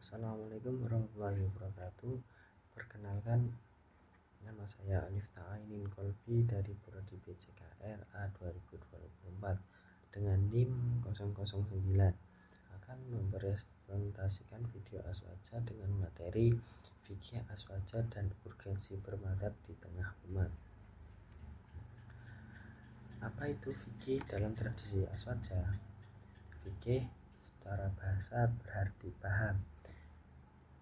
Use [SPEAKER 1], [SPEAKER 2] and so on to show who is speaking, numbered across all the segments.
[SPEAKER 1] Assalamualaikum warahmatullahi wabarakatuh. Perkenalkan, nama saya Alif Ta'ainin Kolbi dari Prodi BCKR A 2024 dengan NIM 009 akan mempresentasikan video aswaja dengan materi fikih aswaja dan urgensi bermadzhab di tengah umat. Apa itu fikih dalam tradisi aswaja? Fikih secara bahasa berarti paham,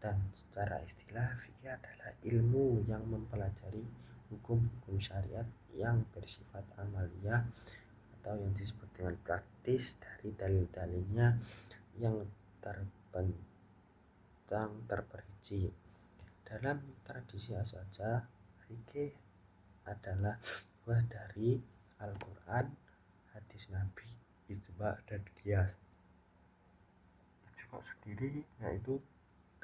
[SPEAKER 1] dan secara istilah fikih adalah ilmu yang mempelajari hukum-hukum syariat yang bersifat amaliyah atau yang disebut dengan praktis dari dalil-dalilnya yang terbentang terperinci. Dalam tradisi aswaja, fikih adalah buah dari Al-Quran, hadis Nabi, ijma dan qiyas. Ijma sendiri yaitu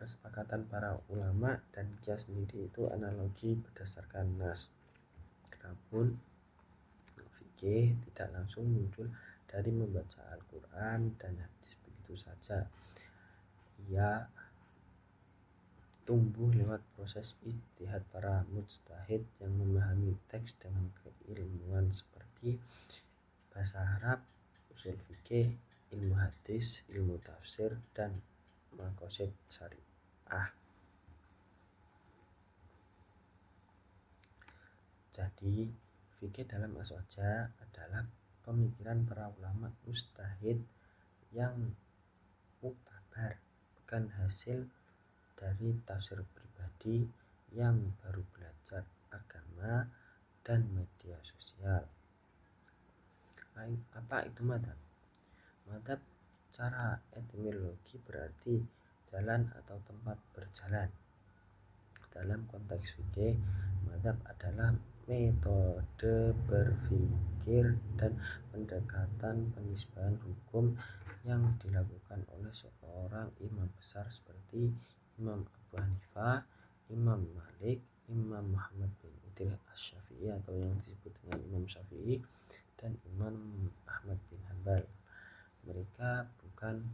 [SPEAKER 1] kesepakatan para ulama, dan qiyas sendiri itu analogi berdasarkan nas. Namun fikih tidak langsung muncul dari membaca Al-Quran dan hadis begitu saja. Ia tumbuh lewat proses ijtihad para mujtahid yang memahami teks dengan keilmuan seperti bahasa Arab, usul fikih, ilmu hadis, ilmu tafsir, dan maqasid syariah. Jadi, fikih dalam aswaja adalah pemikiran para ulama mujtahid yang muktabar, bukan hasil dari tafsir pribadi yang baru belajar agama dan media sosial. Apa itu madzhab? Madzhab secara etimologi berarti jalan atau tempat berjalan. Dalam konteks fikih, madzhab adalah metode berpikir dan pendekatan penisbahan hukum yang dilakukan oleh seorang imam besar seperti Imam Abu Hanifah, Imam Malik, Imam Muhammad bin Idris Asy-Syafi'i atau yang disebut dengan Imam Syafi'i, dan Imam Ahmad bin Hanbal. Mereka bukan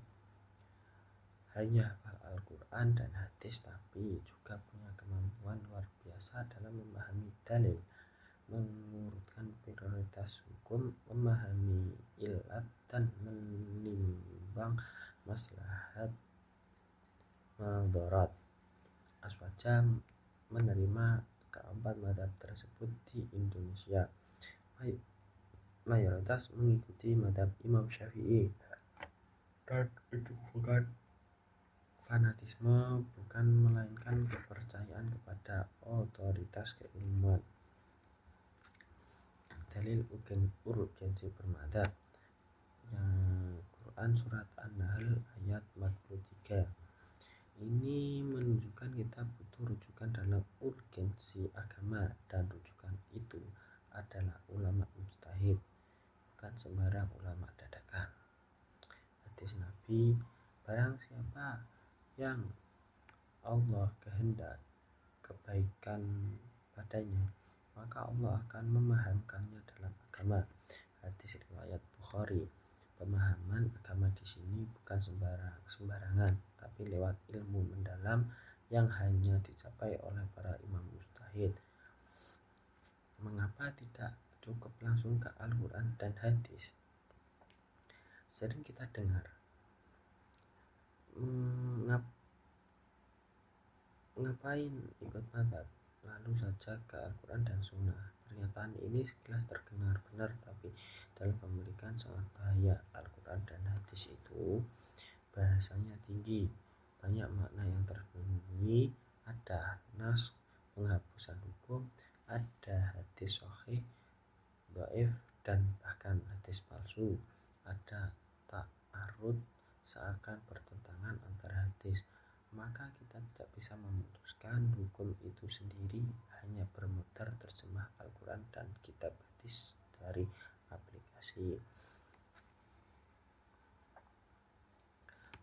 [SPEAKER 1] hanya hafal Al-Quran dan hadis, tapi juga punya kemampuan luar biasa dalam memahami dalil, mengurutkan prioritas hukum, memahami ilat, dan menimbang maslahat madarat. Aswaja menerima keempat madzhab tersebut di Indonesia. Mayoritas mengikuti madzhab Imam Syafi'i, dan itu bukan fanatisme, bukan melainkan kepercayaan kepada otoritas keilmuan. Dalil urgensi bermadzhab. Quran surat An-Nahl ayat 43. Ini menunjukkan kita butuh rujukan dalam urgensi agama, dan rujukan itu adalah ulama mujtahid, bukan sembarang ulama dadakan. Hadis Nabi, barang siapa yang Allah kehendak kebaikan padanya, maka Allah akan memahamkannya dalam agama. Hadis riwayat Bukhari. Pemahaman agama di sini bukan sembarangan, tapi lewat ilmu mendalam yang hanya dicapai oleh para imam mujtahid. Mengapa tidak cukup langsung ke Al-Quran dan hadis? Sering kita dengar, ngapain ikut madzhab, lalu saja ke Al-Quran dan Sunnah. Pernyataan ini sekilas terdengar benar, tapi dalam pemilikan sangat bahaya. Al-Quran dan hadis itu bahasanya tinggi, banyak makna yang tersembunyi. Ada nas penghapusan hukum, ada hadis sahih, dhaif, dan bahkan hadis palsu. Ada ta'arud, seakan bertentangan antara hadis. Maka kita tidak bisa memutuskan hukum itu sendiri hanya bermutar terjemah Al-Quran dan kitab hadis dari aplikasi.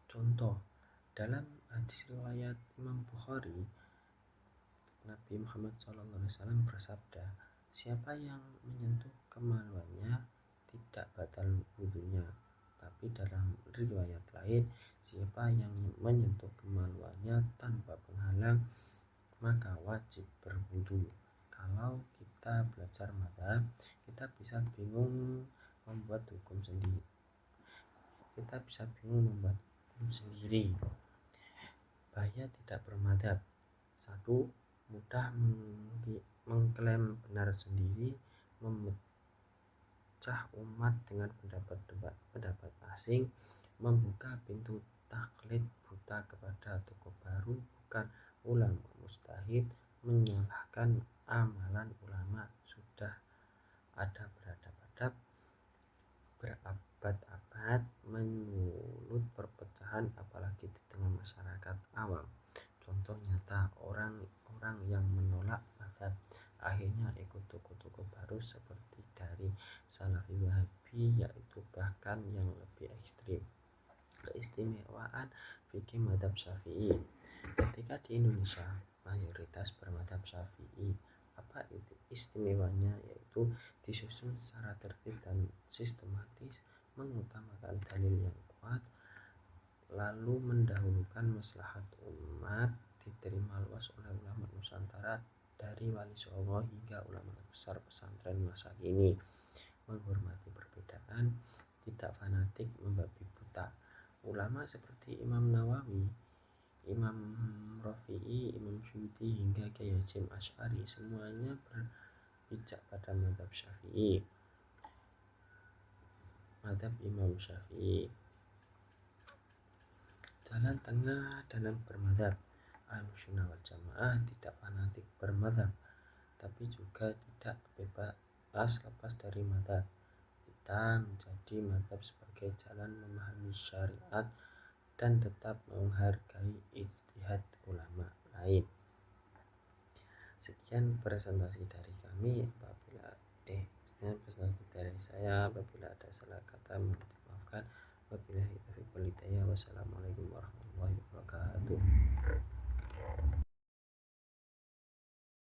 [SPEAKER 1] Contoh, dalam hadis riwayat Imam Bukhari, Nabi Muhammad SAW bersabda, siapa yang menyentuh kemaluannya tidak batal wudunya. Tapi dalam riwayat lain, siapa yang menyentuh kemaluannya bisa bingung membuat hukum sendiri. Bahaya tidak bermadhab. 1. Mudah mengklaim benar sendiri, memecah umat dengan pendapat asing, membuka pintu taklid buta kepada tokoh baru, bukan ulama mustahid, menyalahkan amalan ulama sudah ada berabad-abad, menyulut perpecahan apalagi di tengah masyarakat awam. Contoh nyata, orang-orang yang menolak madhab akhirnya ikut tokoh-tokoh baru seperti dari Salafi Wahabi, yaitu bahkan yang lebih ekstrim. Keistimewaan fikih madhab Syafi'i. Ketika di Indonesia mayoritas bermadhab Syafi'i, apa itu istimewanya? Yaitu disusun secara tertib dan sistematis, mengutamakan dalil yang kuat, lalu mendahulukan maslahat umat, diterima luas oleh ulama Nusantara dari Wali Songo hingga ulama besar pesantren masa kini, menghormati perbedaan, tidak fanatik membabi buta. Ulama seperti Imam Nawawi, Imam Rafi'i, Imam Syuuti hingga Kiai Hasyim Asy'ari semuanya berpijak pada madhab Syafi'i. Madhab Imam Syafi'i, jalan tengah dalam bermadhab. Ahlussunnah wal Jamaah tidak fanatik bermadhab, tapi juga tidak bebas lepas dari madhab. Kita menjadi madhab sebagai jalan memahami syariat dan tetap menghargai ijtihad ulama lain. Sekian presentasi dari kami. Apabila ada salah kata mohon dimaafkan. Wabillahi taufiq wal hidayah. Wassalamualaikum warahmatullahi wabarakatuh.